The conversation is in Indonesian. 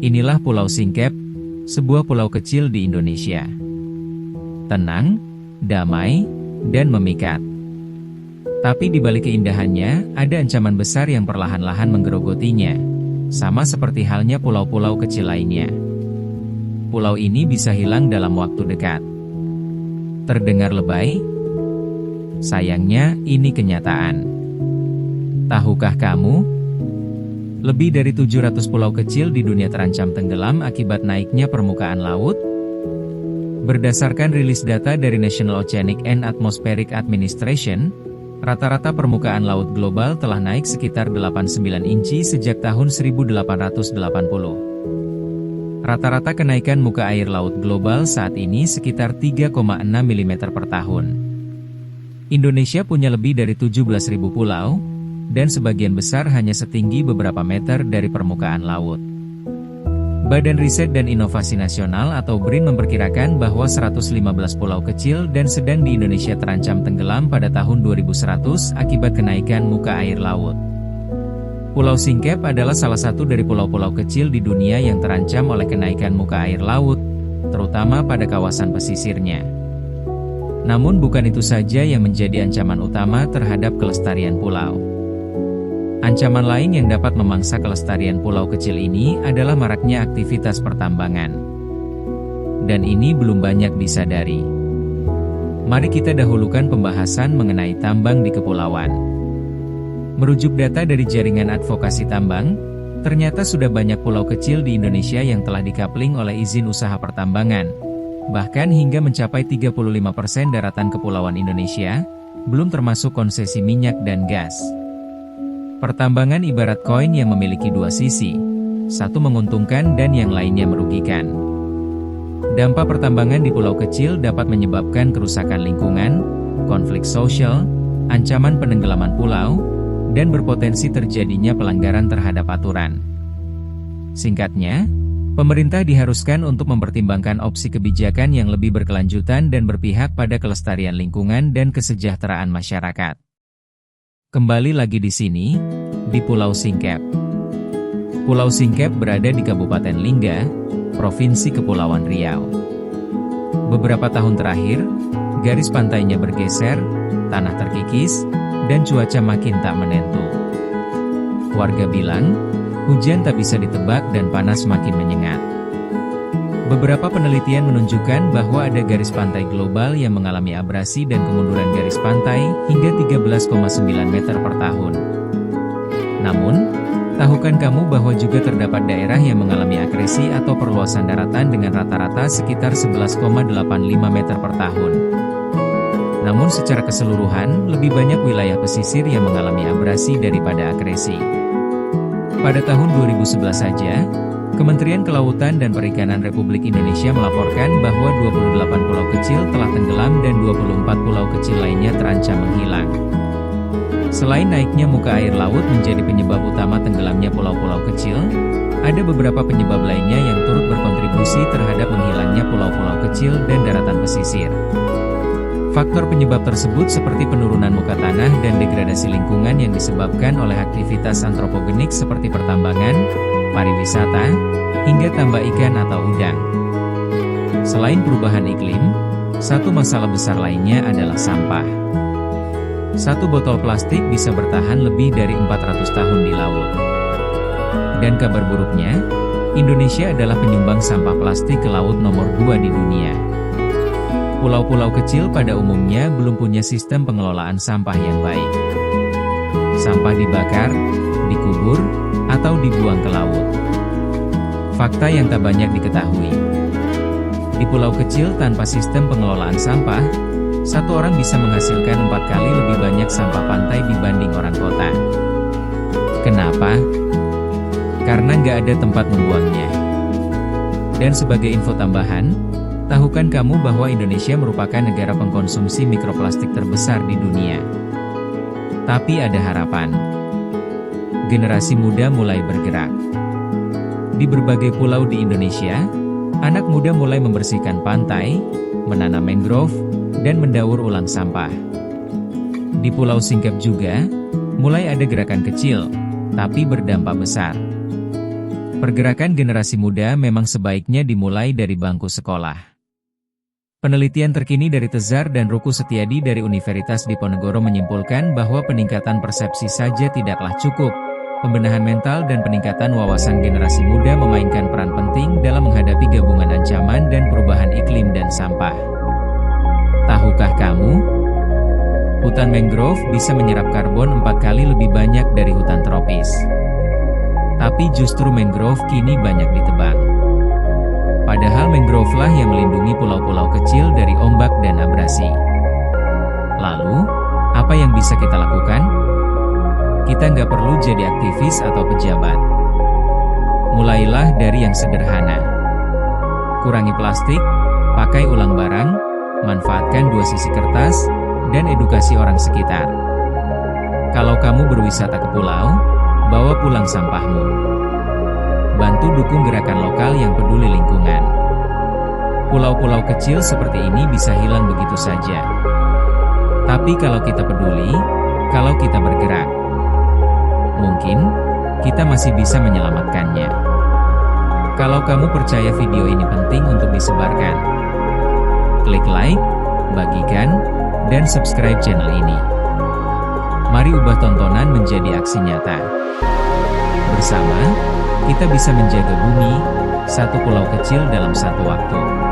Inilah Pulau Singkep, sebuah pulau kecil di Indonesia. Tenang, damai, dan memikat. Tapi di balik keindahannya, ada ancaman besar yang perlahan-lahan menggerogotinya. Sama seperti halnya pulau-pulau kecil lainnya. Pulau ini bisa hilang dalam waktu dekat. Terdengar lebay? Sayangnya, ini kenyataan. Tahukah kamu? Lebih dari 700 pulau kecil di dunia terancam tenggelam akibat naiknya permukaan laut. Berdasarkan rilis data dari National Oceanic and Atmospheric Administration, rata-rata permukaan laut global telah naik sekitar 89 inci sejak tahun 1880. Rata-rata kenaikan muka air laut global saat ini sekitar 3,6 mm per tahun. Indonesia punya lebih dari 17.000 pulau, dan sebagian besar hanya setinggi beberapa meter dari permukaan laut. Badan Riset dan Inovasi Nasional atau BRIN memperkirakan bahwa 115 pulau kecil dan sedang di Indonesia terancam tenggelam pada tahun 2100 akibat kenaikan muka air laut. Pulau Singkep adalah salah satu dari pulau-pulau kecil di dunia yang terancam oleh kenaikan muka air laut, terutama pada kawasan pesisirnya. Namun bukan itu saja yang menjadi ancaman utama terhadap kelestarian pulau. Ancaman lain yang dapat memangsa kelestarian pulau kecil ini adalah maraknya aktivitas pertambangan. Dan ini belum banyak disadari. Mari kita dahulukan pembahasan mengenai tambang di kepulauan. Merujuk data dari Jaringan Advokasi Tambang, ternyata sudah banyak pulau kecil di Indonesia yang telah dikapling oleh izin usaha pertambangan. Bahkan hingga mencapai 35% daratan kepulauan Indonesia, belum termasuk konsesi minyak dan gas. Pertambangan ibarat koin yang memiliki dua sisi, satu menguntungkan dan yang lainnya merugikan. Dampak pertambangan di pulau kecil dapat menyebabkan kerusakan lingkungan, konflik sosial, ancaman penenggelaman pulau, dan berpotensi terjadinya pelanggaran terhadap aturan. Singkatnya, pemerintah diharuskan untuk mempertimbangkan opsi kebijakan yang lebih berkelanjutan dan berpihak pada kelestarian lingkungan dan kesejahteraan masyarakat. Kembali lagi di sini, di Pulau Singkep. Pulau Singkep berada di Kabupaten Lingga, Provinsi Kepulauan Riau. Beberapa tahun terakhir, garis pantainya bergeser, tanah terkikis, dan cuaca makin tak menentu. Warga bilang, hujan tak bisa ditebak dan panas makin menyengat. Beberapa penelitian menunjukkan bahwa ada garis pantai global yang mengalami abrasi dan kemunduran garis pantai hingga 13,9 meter per tahun. Namun, tahukah kamu bahwa juga terdapat daerah yang mengalami akresi atau perluasan daratan dengan rata-rata sekitar 11,85 meter per tahun. Namun secara keseluruhan, lebih banyak wilayah pesisir yang mengalami abrasi daripada akresi. Pada tahun 2011 saja, Kementerian Kelautan dan Perikanan Republik Indonesia melaporkan bahwa 28 pulau kecil telah tenggelam dan 24 pulau kecil lainnya terancam menghilang. Selain naiknya muka air laut menjadi penyebab utama tenggelamnya pulau-pulau kecil, ada beberapa penyebab lainnya yang turut berkontribusi terhadap menghilangnya pulau-pulau kecil dan daratan pesisir. Faktor penyebab tersebut seperti penurunan muka tanah dan degradasi lingkungan yang disebabkan oleh aktivitas antropogenik seperti pertambangan, pariwisata, hingga tambak ikan atau udang. Selain perubahan iklim, satu masalah besar lainnya adalah sampah. Satu botol plastik bisa bertahan lebih dari 400 tahun di laut. Dan kabar buruknya, Indonesia adalah penyumbang sampah plastik ke laut nomor 2 di dunia. Pulau-pulau kecil pada umumnya belum punya sistem pengelolaan sampah yang baik. Sampah dibakar, dikubur, atau dibuang ke laut. Fakta yang tak banyak diketahui. Di pulau kecil tanpa sistem pengelolaan sampah, satu orang bisa menghasilkan 4 kali lebih banyak sampah pantai dibanding orang kota. Kenapa? Karena nggak ada tempat membuangnya. Dan sebagai info tambahan, tahukah kamu bahwa Indonesia merupakan negara pengkonsumsi mikroplastik terbesar di dunia? Tapi ada harapan. Generasi muda mulai bergerak. Di berbagai pulau di Indonesia, anak muda mulai membersihkan pantai, menanam mangrove, dan mendaur ulang sampah. Di Pulau Singkep juga, mulai ada gerakan kecil, tapi berdampak besar. Pergerakan generasi muda memang sebaiknya dimulai dari bangku sekolah. Penelitian terkini dari Tezar dan Ruku Setiadi dari Universitas Diponegoro menyimpulkan bahwa peningkatan persepsi saja tidaklah cukup. Pembenahan mental dan peningkatan wawasan generasi muda memainkan peran penting dalam menghadapi gabungan ancaman dan perubahan iklim dan sampah. Tahukah kamu? Hutan mangrove bisa menyerap karbon 4 kali lebih banyak dari hutan tropis. Tapi justru mangrove kini banyak ditebang. Padahal mangrove-lah yang melindungi pulau-pulau kecil dari ombak dan abrasi. Lalu, apa yang bisa kita lakukan? Kita nggak perlu jadi aktivis atau pejabat. Mulailah dari yang sederhana. Kurangi plastik, pakai ulang barang, manfaatkan 2 sisi kertas, dan edukasi orang sekitar. Kalau kamu berwisata ke pulau, bawa pulang sampahmu. Bantu dukung gerakan lokal yang peduli lingkungan. Pulau-pulau kecil seperti ini bisa hilang begitu saja. Tapi kalau kita peduli, kalau kita bergerak, mungkin kita masih bisa menyelamatkannya. Kalau kamu percaya video ini penting untuk disebarkan, klik like, bagikan, dan subscribe channel ini. Mari ubah tontonan menjadi aksi nyata. Bersama, kita bisa menjaga bumi, satu pulau kecil dalam satu waktu.